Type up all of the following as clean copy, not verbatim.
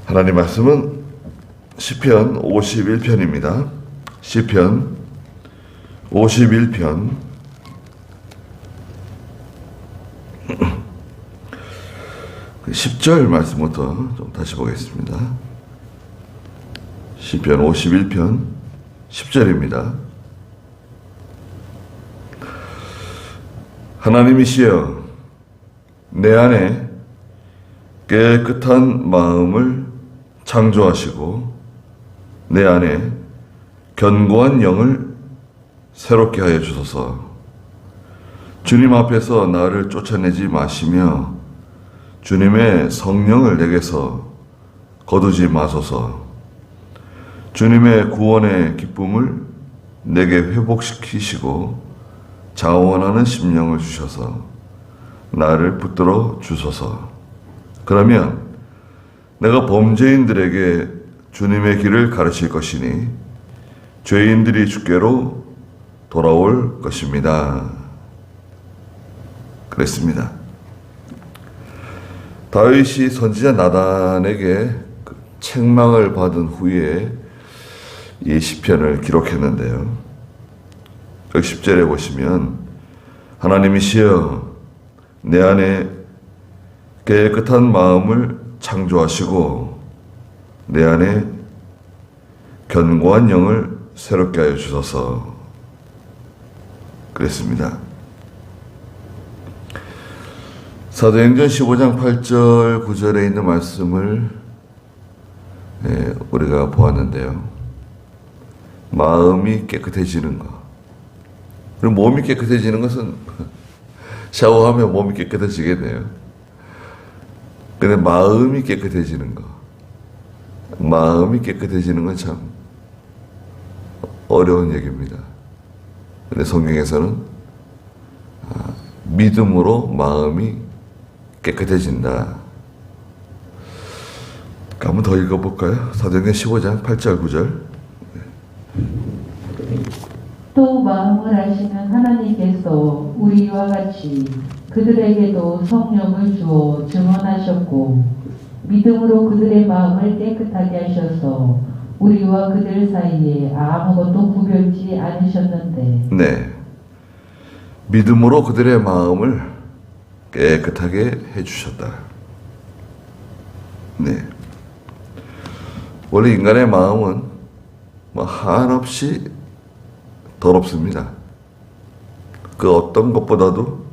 하나님 말씀은 시편 51편입니다. 시편 51편 10절 말씀부터 좀 다시 보겠습니다. 시편 51편 10절입니다. 하나님이시여 내 안에 깨끗한 마음을 창조하시고 내 안에 견고한 영을 새롭게 하여 주소서. 주님 앞에서 나를 쫓아내지 마시며 주님의 성령을 내게서 거두지 마소서. 주님의 구원의 기쁨을 내게 회복시키시고 자원하는 심령을 주셔서 나를 붙들어 주소서. 그러면 내가 범죄인들에게 주님의 길을 가르칠 것이니 죄인들이 주께로 돌아올 것입니다. 그랬습니다. 다윗이 선지자 나단에게 책망을 받은 후에 이 시편을 기록했는데요. 여기 10절에 보시면 하나님이시여 내 안에 깨끗한 마음을 창조하시고 내 안에 견고한 영을 새롭게 하여 주소서. 그랬습니다. 사도행전 15장 8절 9절에 있는 말씀을 우리가 보았는데요. 마음이 깨끗해지는 것. 그리고 몸이 깨끗해지는 것은 샤워하면 몸이 깨끗해지겠네요. 근데 마음이 깨끗해지는 것. 마음이 깨끗해지는 건 참 어려운 얘기입니다. 근데 성경에서는 믿음으로 마음이 깨끗해진다. 한번 더 읽어볼까요? 사도행전 15장 8절 9절. 또 마음을 아시는 하나님께서 우리와 같이 그들에게도 성령을 주어 증언하셨고 믿음으로 그들의 마음을 깨끗하게 하셔서 우리와 그들 사이에 아무것도 구별지 않으셨는데. 네, 믿음으로 그들의 마음을 깨끗하게 해주셨다. 네, 원래 인간의 마음은 한없이 더럽습니다. 그 어떤 것보다도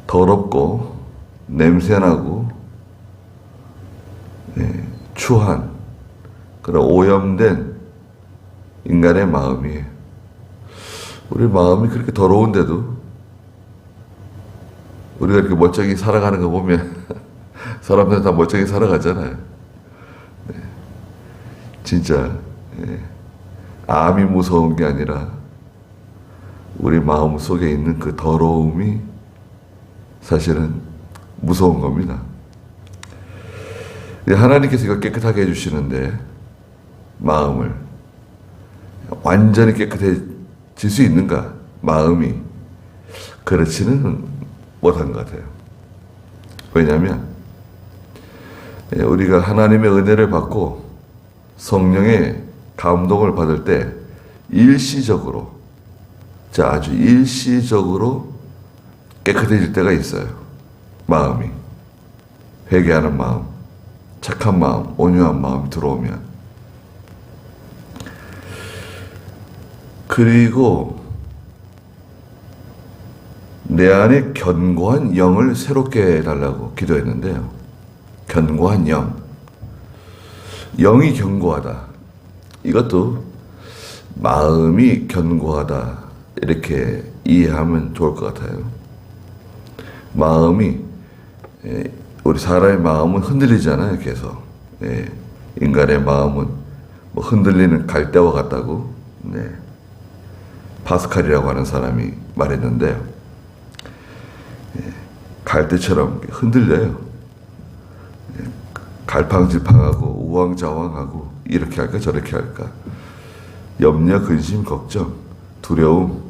더럽고 냄새나고 추한 그런 오염된 인간의 마음이에요. 우리 마음이 그렇게 더러운데도 우리가 이렇게 멀쩡히 살아가는 거 보면 사람들은 다 멀쩡히 살아가잖아요. 진짜 암이 무서운 게 아니라 우리 마음 속에 있는 그 더러움이 사실은 무서운 겁니다. 하나님께서 이걸 깨끗하게 해주시는데 마음을 완전히 깨끗해질 수 있는가? 마음이 그렇지는 못한 것 같아요. 왜냐하면 우리가 하나님의 은혜를 받고 성령의 감동을 받을 때 일시적으로 아주 일시적으로 깨끗해질 때가 있어요. 마음이 회개하는 마음, 착한 마음, 온유한 마음이 들어오면. 그리고 내 안에 견고한 영을 새롭게 해달라고 기도했는데요. 견고한 영. 영이 견고하다. 이것도 마음이 견고하다. 이렇게 이해하면 좋을 것 같아요. 마음이, 우리 사람의 마음은 흔들리잖아요, 계속. 인간의 마음은 흔들리는 갈대와 같다고, 파스칼이라고 하는 사람이 말했는데요. 갈대처럼 흔들려요. 갈팡질팡하고 우왕좌왕하고 이렇게 할까 저렇게 할까. 염려, 근심, 걱정, 두려움.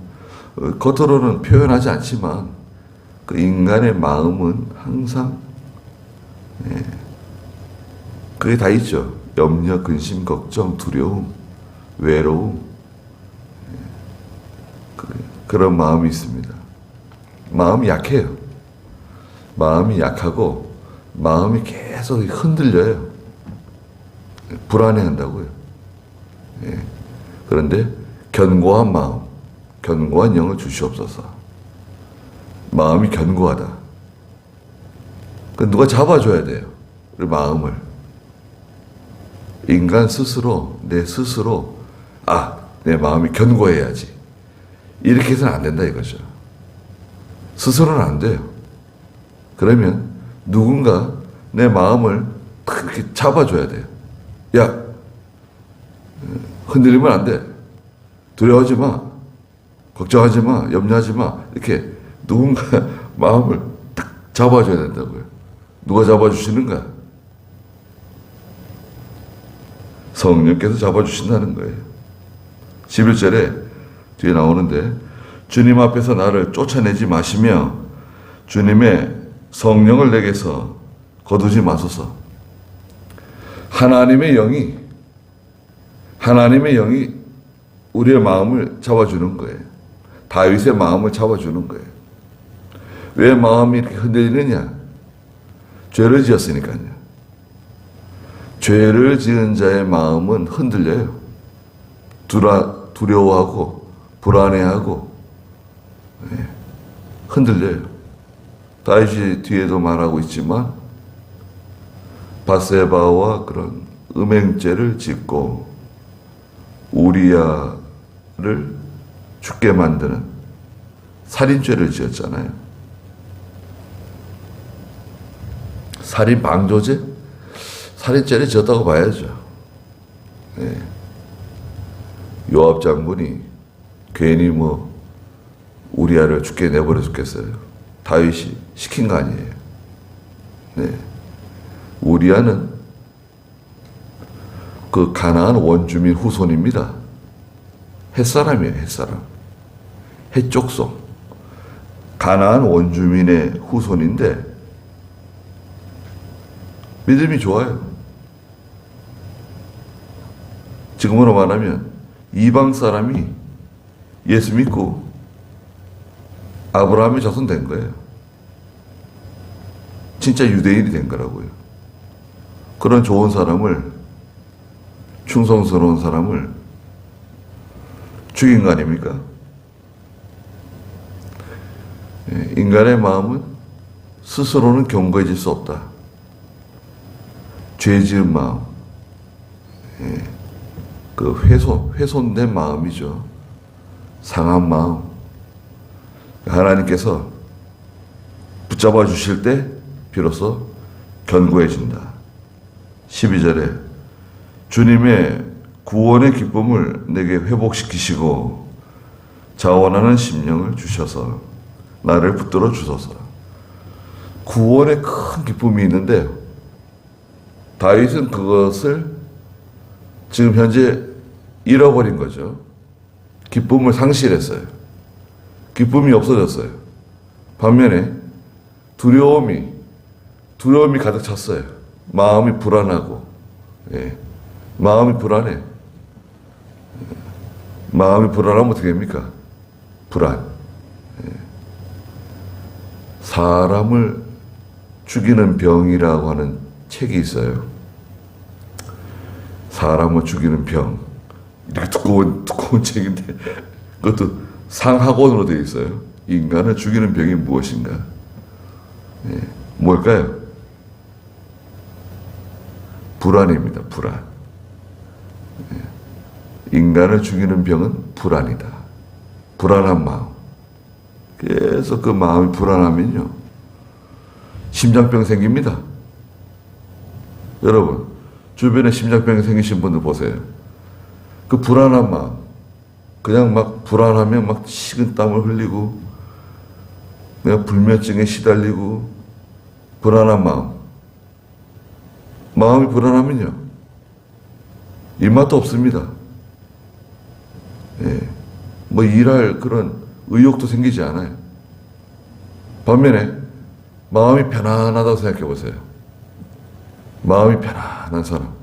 겉으로는 표현하지 않지만 그 인간의 마음은 항상 그게 다 있죠. 염려, 근심, 걱정, 두려움, 외로움. 그런 마음이 있습니다. 마음이 약해요. 마음이 약하고 마음이 계속 흔들려요. 불안해한다고요. 예. 그런데 견고한 마음, 견고한 영을 주시옵소서. 마음이 견고하다. 그 누가 잡아줘야 돼요. 그 마음을. 인간 스스로, 내 스스로, 내 마음이 견고해야지. 이렇게 해서는 안 된다 이거죠. 스스로는 안 돼요. 그러면 누군가 내 마음을 탁 이렇게 잡아줘야 돼요. 야, 흔들리면 안 돼. 두려워하지 마. 걱정하지 마. 염려하지 마. 이렇게 누군가 마음을 딱 잡아줘야 된다고요. 누가 잡아주시는가? 성령께서 잡아주신다는 거예요. 11절에 뒤에 나오는데 주님 앞에서 나를 쫓아내지 마시며 주님의 성령을 내게서 거두지 마소서. 하나님의 영이 우리의 마음을 잡아주는 거예요. 다윗의 마음을 잡아주는 거예요. 왜 마음이 이렇게 흔들리느냐? 죄를 지었으니까요. 죄를 지은 자의 마음은 흔들려요. 두려워하고 불안해하고 흔들려요. 다윗이 뒤에도 말하고 있지만 바세바와 그런 음행죄를 짓고 우리야를 죽게 만드는 살인죄를 지었잖아요. 살인 방조죄? 살인죄를 지었다고 봐야죠. 네. 요압 장군이 괜히 우리야를 죽게 내버려 뒀겠어요. 다윗이 시킨 거 아니에요. 네. 우리야는 그 가나안 원주민 후손입니다. 햇사람이에요, 햇사람. 햇족속. 가나안 원주민의 후손인데 믿음이 좋아요. 지금으로 말하면 이방 사람이 예수 믿고 아브라함의 자손 된 거예요. 진짜 유대인이 된 거라고요. 그런 좋은 사람을, 충성스러운 사람을 죽인 거 아닙니까? 인간의 마음은 스스로는 견고해질 수 없다. 죄 지은 마음, 그 훼손된 마음이죠. 상한 마음. 하나님께서 붙잡아 주실 때 비로소 견고해진다. 12절에 주님의 구원의 기쁨을 내게 회복시키시고 자원하는 심령을 주셔서 나를 붙들어 주소서. 구원의 큰 기쁨이 있는데 다윗은 그것을 지금 현재 잃어버린 거죠. 기쁨을 상실했어요. 기쁨이 없어졌어요. 반면에 두려움이 가득 찼어요. 마음이 불안하고, 마음이 불안해. 마음이 불안하면 어떻게 됩니까? 불안. 사람을 죽이는 병이라고 하는 책이 있어요. 사람을 죽이는 병. 이렇게 두꺼운 책인데, 그것도 상학원으로 되어 있어요. 인간을 죽이는 병이 무엇인가? 뭘까요? 불안입니다. 불안. 인간을 죽이는 병은 불안이다. 불안한 마음. 계속 그 마음이 불안하면요, 심장병 생깁니다. 여러분, 주변에 심장병 생기신 분들 보세요. 그 불안한 마음, 그냥 막 불안하면 막 식은땀을 흘리고, 내가 불면증에 시달리고, 불안한 마음. 마음이 불안하면요, 입맛도 없습니다. 일할 그런 의욕도 생기지 않아요. 반면에 마음이 편안하다고 생각해 보세요. 마음이 편안한 사람.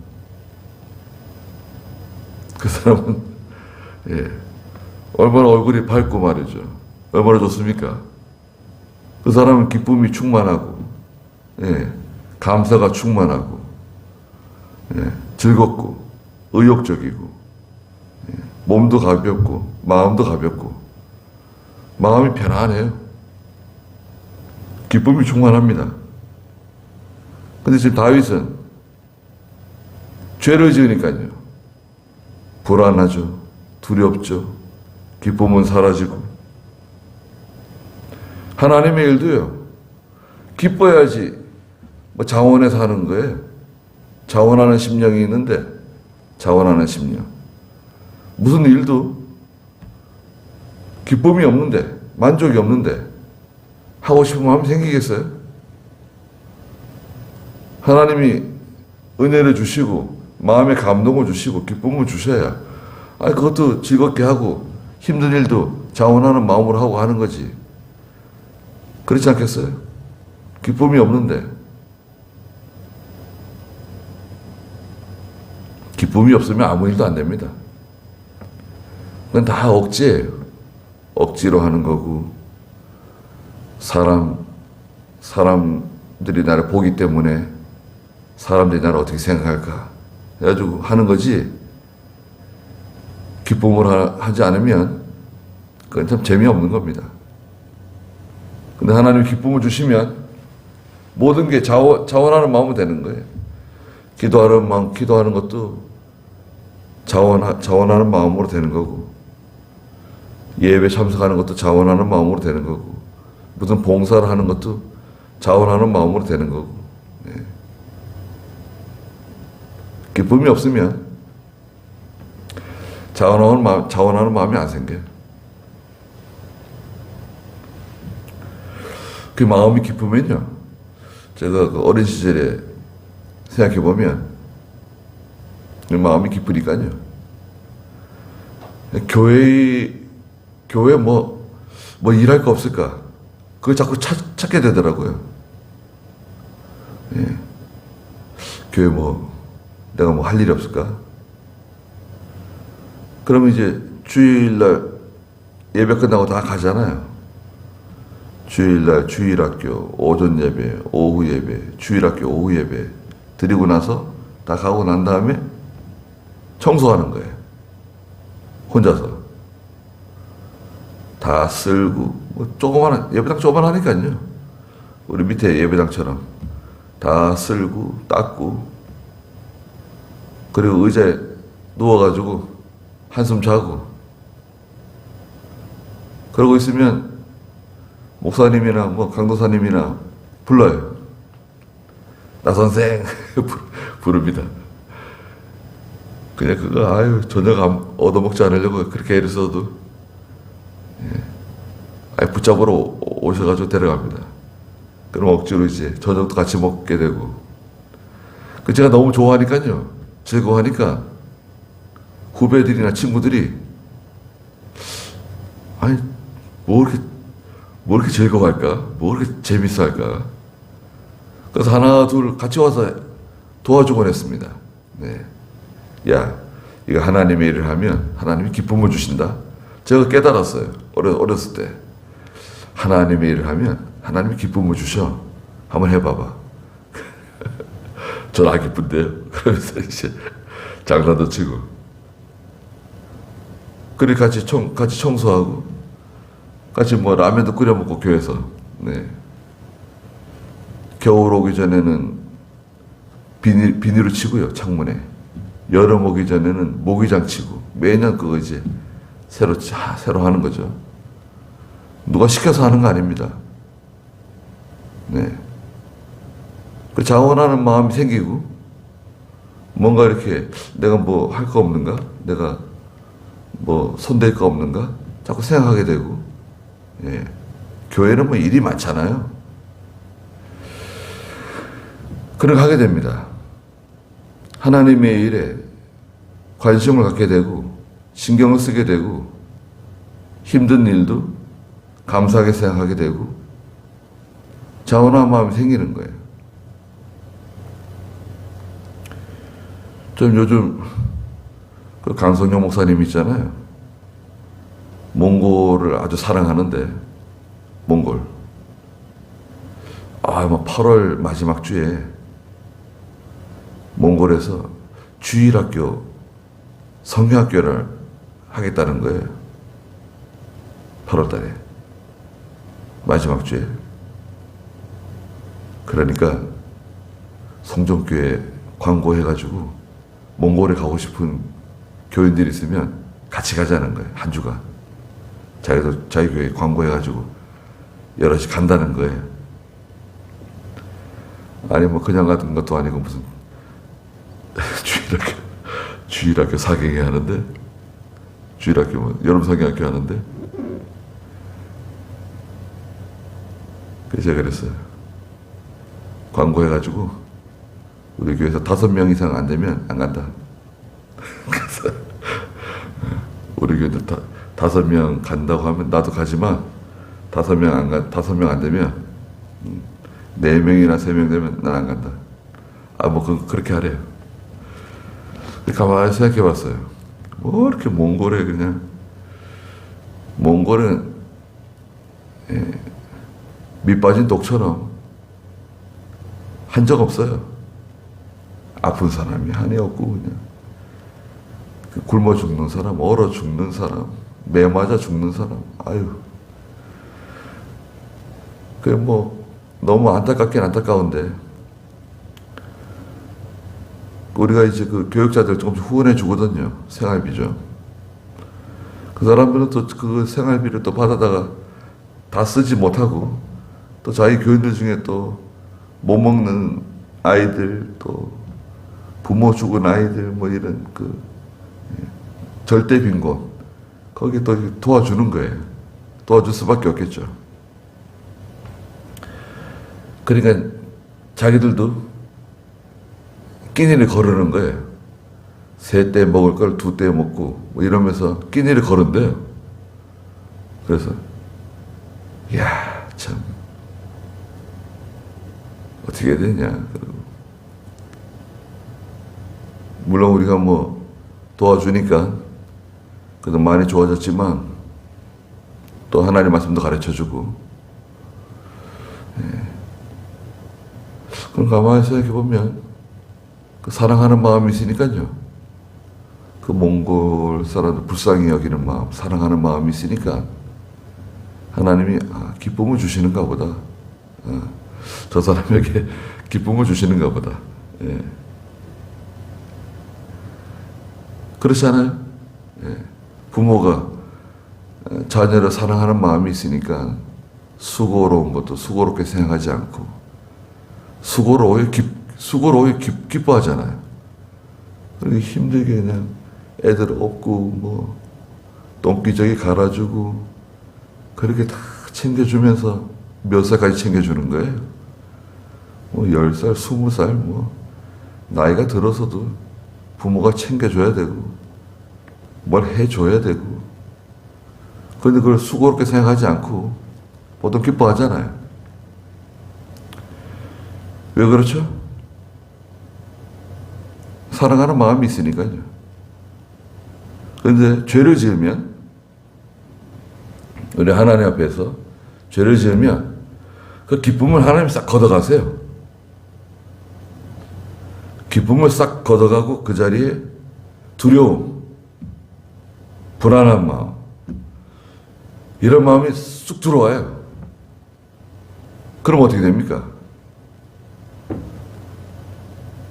그 사람은 얼마나 얼굴이 밝고 말이죠. 얼마나 좋습니까? 그 사람은 기쁨이 충만하고 감사가 충만하고 즐겁고 의욕적이고 몸도 가볍고 마음도 가볍고 마음이 편안해요. 기쁨이 충만합니다. 근데 지금 다윗은 죄를 지으니까요. 불안하죠. 두렵죠. 기쁨은 사라지고. 하나님의 일도요. 기뻐야지 뭐 자원해서 하는 거예요. 자원하는 심령이 있는데 자원하는 심령. 무슨 일도 기쁨이 없는데 만족이 없는데 하고 싶은 마음이 생기겠어요? 하나님이 은혜를 주시고 마음의 감동을 주시고 기쁨을 주셔야 그것도 즐겁게 하고 힘든 일도 자원하는 마음으로 하고 하는 거지. 그렇지 않겠어요? 기쁨이 없는데. 기쁨이 없으면 아무 일도 안 됩니다. 그건 다 억지예요. 억지로 하는 거고 사람들이 나를 보기 때문에 사람들이 나를 어떻게 생각할까 해가지고 하는 거지. 기쁨을 하지 않으면 그건 참 재미없는 겁니다. 근데 하나님 기쁨을 주시면 모든 게 자원하는 마음으로 되는 거예요. 기도하는 것도 자원하는 마음으로 되는 거고, 예배 참석하는 것도 자원하는 마음으로 되는 거고, 무슨 봉사를 하는 것도 자원하는 마음으로 되는 거고. 기쁨이 없으면 자원하는 마음이 안 생겨요. 그 마음이 기쁘면요. 제가 그 어린 시절에 생각해보면 마음이 기쁘니까요. 교회 뭐 일할 거 없을까? 그걸 자꾸 찾게 되더라고요. 교회 내가 할 일이 없을까? 그러면 이제 주일날 예배 끝나고 다 가잖아요. 주일날 주일학교, 오전 예배, 오후 예배, 주일학교 오후 예배 드리고 나서 다 가고 난 다음에 청소하는 거예요. 혼자서. 다 쓸고, 조그마한, 예배당 조그만하니까요. 우리 밑에 예배당처럼 다 쓸고, 닦고, 그리고 의자에 누워가지고 한숨 자고, 그러고 있으면 목사님이나 강도사님이나 불러요. 나 선생 부릅니다. 그냥 그거 저녁 얻어먹지 않으려고 그렇게 애를 써도 붙잡으러 오셔가지고 데려갑니다. 그럼 억지로 이제 저녁도 같이 먹게 되고. 제가 너무 좋아하니까요. 즐거워하니까 후배들이나 친구들이 뭐 이렇게 즐거워할까? 뭐 이렇게 재밌어 할까? 그래서 하나 둘 같이 와서 도와주곤 했습니다. 야, 이거 하나님의 일을 하면 하나님이 기쁨을 주신다. 제가 깨달았어요. 어렸을 때. 하나님의 일을 하면 하나님이 기쁨을 주셔. 한번 해봐봐. 전 안 기쁜데요. 그러면서 이제 장난도 치고. 그리 같이 청소하고, 같이 라면도 끓여 먹고 교회에서. 겨울 오기 전에는 비닐을 치고요, 창문에. 여름 오기 전에는 모기장 치고. 매년 그거 이제 새로 하는 거죠. 누가 시켜서 하는 거 아닙니다. 그 자원하는 마음이 생기고, 뭔가 이렇게 내가 할 거 없는가? 내가 손댈 거 없는가? 자꾸 생각하게 되고, 교회는 일이 많잖아요. 그렇게 하게 됩니다. 하나님의 일에 관심을 갖게 되고, 신경을 쓰게 되고, 힘든 일도 감사하게 생각하게 되고, 자원한 마음이 생기는 거예요. 좀 요즘 그 강성용 목사님 있잖아요. 몽골을 아주 사랑하는데, 몽골. 막 8월 마지막 주에 몽골에서 주일학교, 성경학교를 하겠다는 거예요. 8월 달에. 마지막 주에. 그러니까 송정교회 광고해가지고 몽골에 가고 싶은 교인들이 있으면 같이 가자는 거예요. 한 주간. 자기도 자기 교회 광고해가지고 여럿이 간다는 거예요. 아니 뭐 그냥 가는 것도 아니고 무슨 주일학교 사경회 하는데, 주일학교 뭐 여름 성경학교 하는데, 그래서 제가 그랬어요. 광고해가지고 우리 교회에서 5명 이상 안 되면 안 간다. 그래서 우리 교회들 5명 간다고 하면 나도 가지만 5명 안 되면 4명이나 3명 되면 난 안 간다. 뭐 그렇게 하래요. 가만히 생각해 봤어요. 뭐 이렇게 몽골에 그냥, 몽골은 밑 빠진 독처럼 한 적 없어요. 아픈 사람이 한이 없고 그냥 굶어 죽는 사람, 얼어 죽는 사람, 매 맞아 죽는 사람, 아유. 그게 뭐 너무 안타깝긴 안타까운데, 우리가 이제 그 교육자들 조금씩 후원해 주거든요. 생활비죠. 그 사람들은 또 그 생활비를 또 받아다가 다 쓰지 못하고, 또 자기 교인들 중에 또 못 먹는 아이들, 또 부모 죽은 아이들, 뭐 이런 그 절대 빈곤, 거기 또 도와주는 거예요. 도와줄 수밖에 없겠죠. 그러니까 자기들도 끼니를 거르는 거예요. 3때 먹을 걸 2때 먹고 뭐 이러면서 끼니를 거른대요. 그래서 참 어떻게 해야 되냐. 물론 우리가 뭐 도와주니까 그래도 많이 좋아졌지만 또 하나님 말씀도 가르쳐주고, 그럼 가만히 생각해보면 그 사랑하는 마음이 있으니까요. 그 몽골 사람들 불쌍히 여기는 마음, 사랑하는 마음이 있으니까 하나님이 기쁨을 주시는가 보다. 저 사람에게 기쁨을 주시는가 보다. 그렇지 않아요? 부모가 자녀를 사랑하는 마음이 있으니까 수고로운 것도 수고롭게 생각하지 않고 수고로 오히려 기뻐하잖아요. 그렇게 힘들게 그냥 애들 업고 뭐 똥기저귀 갈아주고 그렇게 다 챙겨주면서 몇 살까지 챙겨주는 거예요? 뭐 10살, 20살 뭐 나이가 들어서도 부모가 챙겨줘야 되고 뭘 해줘야 되고, 그런데 그걸 수고롭게 생각하지 않고 보통 기뻐하잖아요. 왜 그렇죠? 사랑하는 마음이 있으니까요. 그런데 죄를 지으면, 우리 하나님 앞에서 죄를 지으면 그 기쁨을 하나님이 싹 걷어가세요. 기쁨을 싹 걷어가고 그 자리에 두려움, 불안한 마음, 이런 마음이 쑥 들어와요. 그럼 어떻게 됩니까?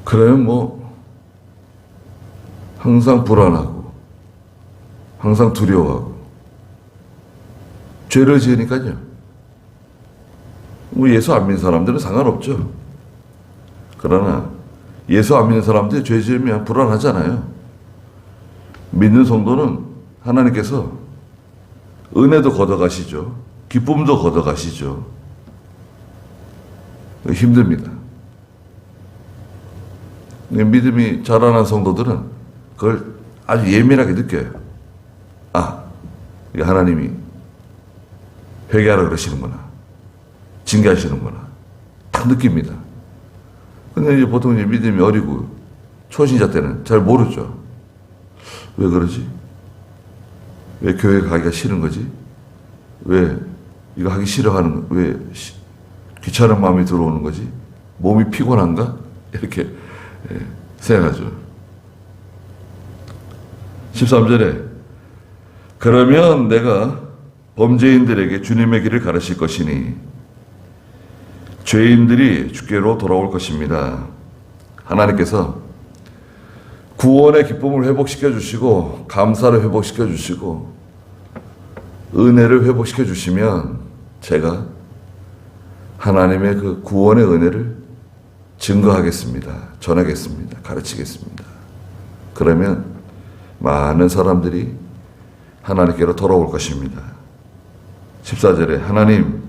그러면 뭐 항상 불안하고 항상 두려워하고 죄를 지으니까요. 뭐 예수 안 믿는 사람들은 상관없죠. 그러나 예수 안 믿는 사람들이 죄 지으면 불안하잖아요. 믿는 성도는 하나님께서 은혜도 걷어가시죠. 기쁨도 걷어가시죠. 힘듭니다. 믿음이 자라난 성도들은 그걸 아주 예민하게 느껴요. 하나님이 회개하라 그러시는구나, 징계하시는구나, 딱 느낍니다. 근데 이제 보통 이제 믿음이 어리고 초신자 때는 잘 모르죠. 왜 그러지? 왜 교회 가기가 싫은 거지? 왜 이거 하기 싫어하는, 왜 귀찮은 마음이 들어오는 거지? 몸이 피곤한가? 이렇게 생각하죠. 13절에 그러면 내가 범죄인들에게 주님의 길을 가르칠 것이니 죄인들이 주께로 돌아올 것입니다. 하나님께서 구원의 기쁨을 회복시켜 주시고 감사를 회복시켜 주시고 은혜를 회복시켜 주시면 제가 하나님의 그 구원의 은혜를 증거하겠습니다. 전하겠습니다. 가르치겠습니다. 그러면 많은 사람들이 하나님께로 돌아올 것입니다. 14절에 하나님,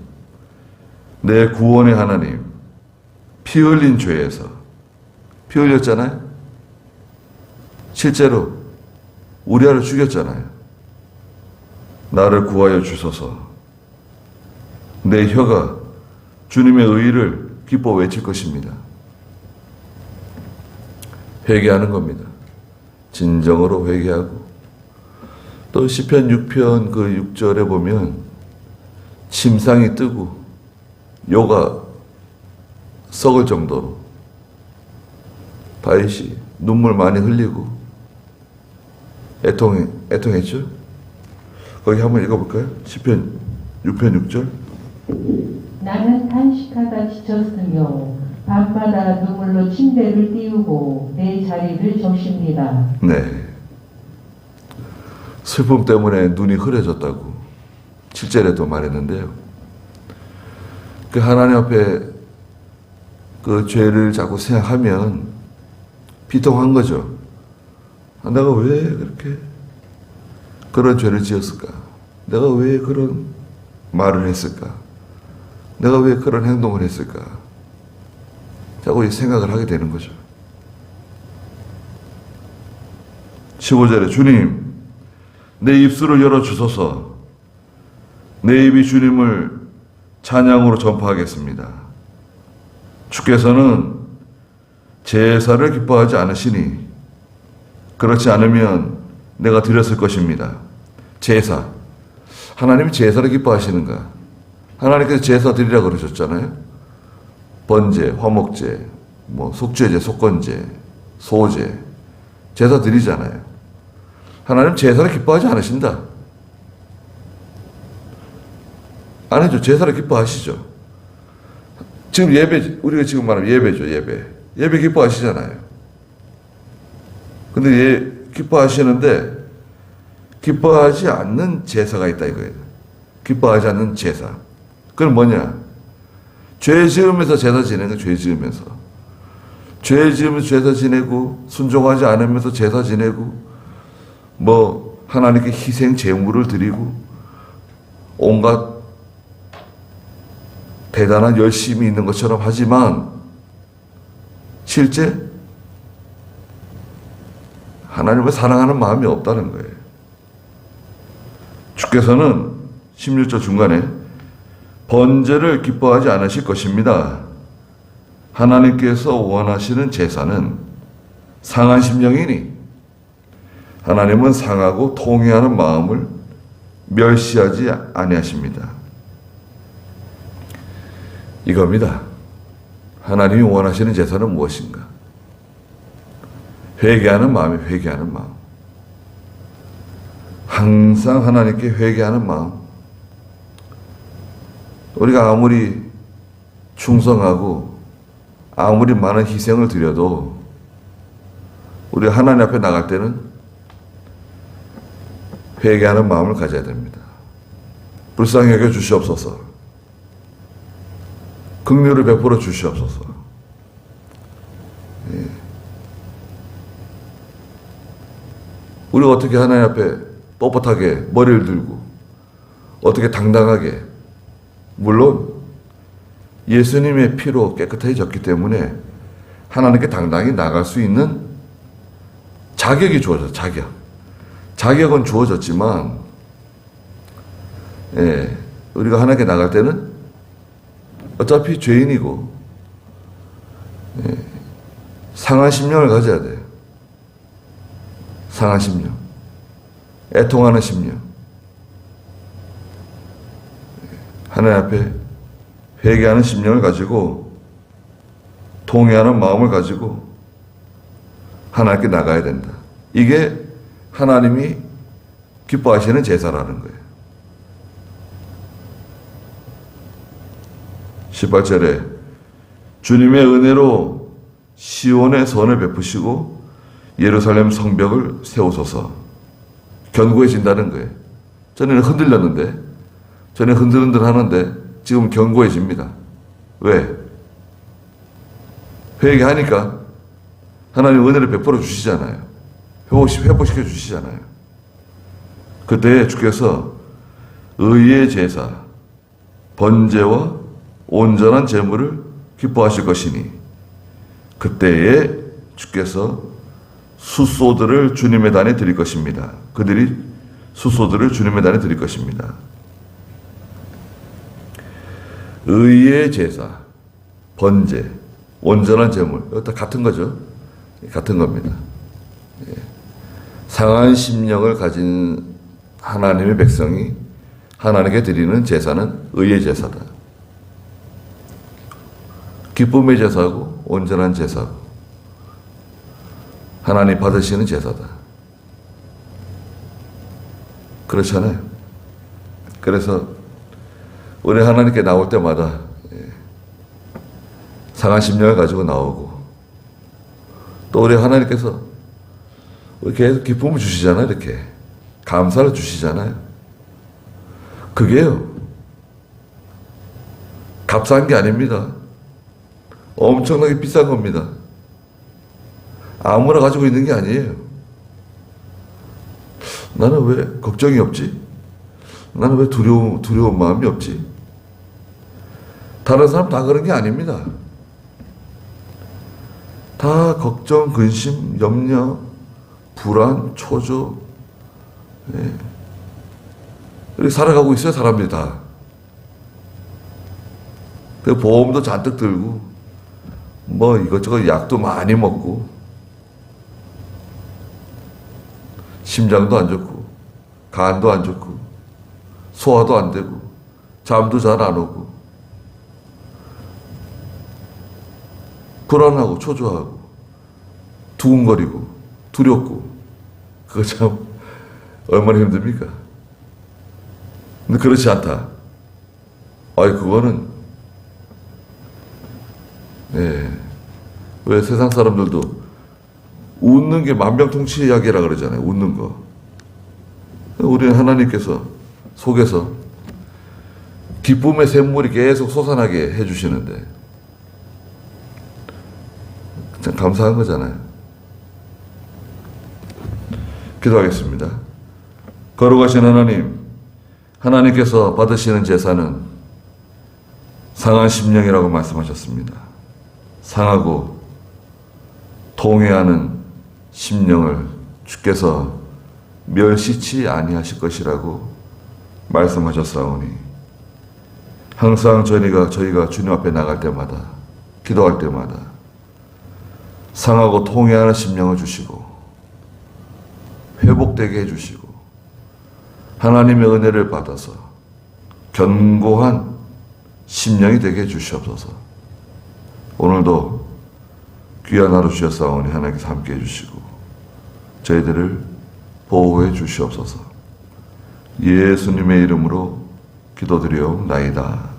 내 구원의 하나님, 피 흘린 죄에서, 피 흘렸잖아요? 실제로 우리아를 죽였잖아요. 나를 구하여 주소서. 내 혀가 주님의 의의를 기뻐 외칠 것입니다. 회개하는 겁니다. 진정으로 회개하고 또 시편 6편 그 6절에 보면 침상이 뜨고 묘가 썩을 정도로 다윗이 눈물 많이 흘리고 애통했죠? 거기 한번 읽어볼까요? 시편 6편 6절. 나는 탄식하다 지쳤으며 밤마다 눈물로 침대를 띄우고 내 자리를 적십니다. 네. 슬픔 때문에 눈이 흐려졌다고 7절에도 말했는데요. 그 하나님 앞에 그 죄를 자꾸 생각하면 비통한 거죠. 내가 왜 그렇게 그런 죄를 지었을까? 내가 왜 그런 말을 했을까? 내가 왜 그런 행동을 했을까? 자꾸 이 생각을 하게 되는 거죠. 15절에 주님, 내 입술을 열어주소서. 내 입이 주님을 찬양으로 전파하겠습니다. 주께서는 제사를 기뻐하지 않으시니 그렇지 않으면 내가 드렸을 것입니다. 제사. 하나님이 제사를 기뻐하시는가? 하나님께서 제사 드리라고 그러셨잖아요. 번제, 화목제, 속죄제, 속건제, 소제, 제사 드리잖아요. 하나님 제사를 기뻐하지 않으신다. 안 해줘. 제사를 기뻐하시죠. 지금 예배, 우리가 지금 말하면 예배죠, 예배. 예배 기뻐하시잖아요. 근데 기뻐하시는데, 기뻐하지 않는 제사가 있다 이거예요. 기뻐하지 않는 제사. 그건 뭐냐? 죄 지으면서 제사 지내는 거, 죄 지으면서. 죄 지으면서 제사 지내고, 순종하지 않으면서 제사 지내고, 하나님께 희생 제물을 드리고, 온갖 대단한 열심이 있는 것처럼 하지만, 실제 하나님을 사랑하는 마음이 없다는 거예요. 주께서는 16절 중간에 번제를 기뻐하지 않으실 것입니다. 하나님께서 원하시는 제사는 상한 심령이니 하나님은 상하고 통회하는 마음을 멸시하지 아니하십니다. 이겁니다. 하나님이 원하시는 제사는 무엇인가? 회개하는 마음이 회개하는 마음. 항상 하나님께 회개하는 마음. 우리가 아무리 충성하고 아무리 많은 희생을 드려도 우리가 하나님 앞에 나갈 때는 회개하는 마음을 가져야 됩니다. 불쌍히 여겨 주시옵소서. 긍휼을 베풀어 주시옵소서. 예. 우리가 어떻게 하나님 앞에 뻣뻣하게 머리를 들고 어떻게 당당하게, 물론 예수님의 피로 깨끗해졌기 때문에 하나님께 당당히 나갈 수 있는 자격이 주어졌어요. 자격은 주어졌지만, 우리가 하나님께 나갈 때는 어차피 죄인이고, 상한 심령을 가져야 돼요. 상한 심령, 애통하는 심령, 하나님 앞에 회개하는 심령을 가지고 통회하는 마음을 가지고 하나님께 나가야 된다. 이게 하나님이 기뻐하시는 제사라는 거예요. 18절에 주님의 은혜로 시온의 선을 베푸시고 예루살렘 성벽을 세우소서. 견고해진다는 거예요. 전에는 흔들렸는데, 전에 흔들흔들 하는데 지금 견고해집니다. 왜? 회개하니까 하나님 은혜를 베풀어 주시잖아요. 회복시켜 주시잖아요. 그때 주께서 의의 제사, 번제와 온전한 제물을 기뻐하실 것이니 그때에 주께서 숫소들을 주님의 단에 드릴 것입니다. 그들이 숫소들을 주님의 단에 드릴 것입니다. 의의 제사, 번제, 온전한 제물, 이거 다 같은 거죠. 같은 겁니다. 상한 심령을 가진 하나님의 백성이 하나님께 드리는 제사는 의의 제사다. 기쁨의 제사고 온전한 제사고 하나님 받으시는 제사다. 그렇잖아요. 그래서 우리 하나님께 나올 때마다 상한 심령을 가지고 나오고 또 우리 하나님께서 계속 기쁨을 주시잖아요. 이렇게 감사를 주시잖아요. 그게요 값싼 게 아닙니다. 엄청나게 비싼 겁니다. 아무나 가지고 있는 게 아니에요. 나는 왜 걱정이 없지? 나는 왜 두려운 마음이 없지? 다른 사람 다 그런 게 아닙니다. 다 걱정, 근심, 염려, 불안, 초조, 이렇게 살아가고 있어요, 사람들이 다. 그 보험도 잔뜩 들고, 뭐 이것저것 약도 많이 먹고, 심장도 안 좋고, 간도 안 좋고, 소화도 안 되고, 잠도 잘 안 오고, 불안하고, 초조하고, 두근거리고, 두렵고, 그거 참, 얼마나 힘듭니까? 근데 그렇지 않다. 아이, 그거는, 왜 세상 사람들도 웃는 게 만병통치약이라 그러잖아요. 웃는 거. 우리는 하나님께서 속에서 기쁨의 샘물이 계속 솟아나게 해주시는데 참 감사한 거잖아요. 기도하겠습니다. 거룩하신 하나님, 하나님께서 받으시는 제사는 상한 심령이라고 말씀하셨습니다. 상하고 통회하는 심령을 주께서 멸시치 아니하실 것이라고 말씀하셨사오니 항상 저희가 주님 앞에 나갈 때마다 기도할 때마다 상하고 통회하는 심령을 주시고 회복되게 해주시고 하나님의 은혜를 받아서 견고한 심령이 되게 해주시옵소서. 오늘도 귀한 하루 주셨사오니 하나님께서 함께 해주시고 저희들을 보호해 주시옵소서. 예수님의 이름으로 기도드리옵나이다.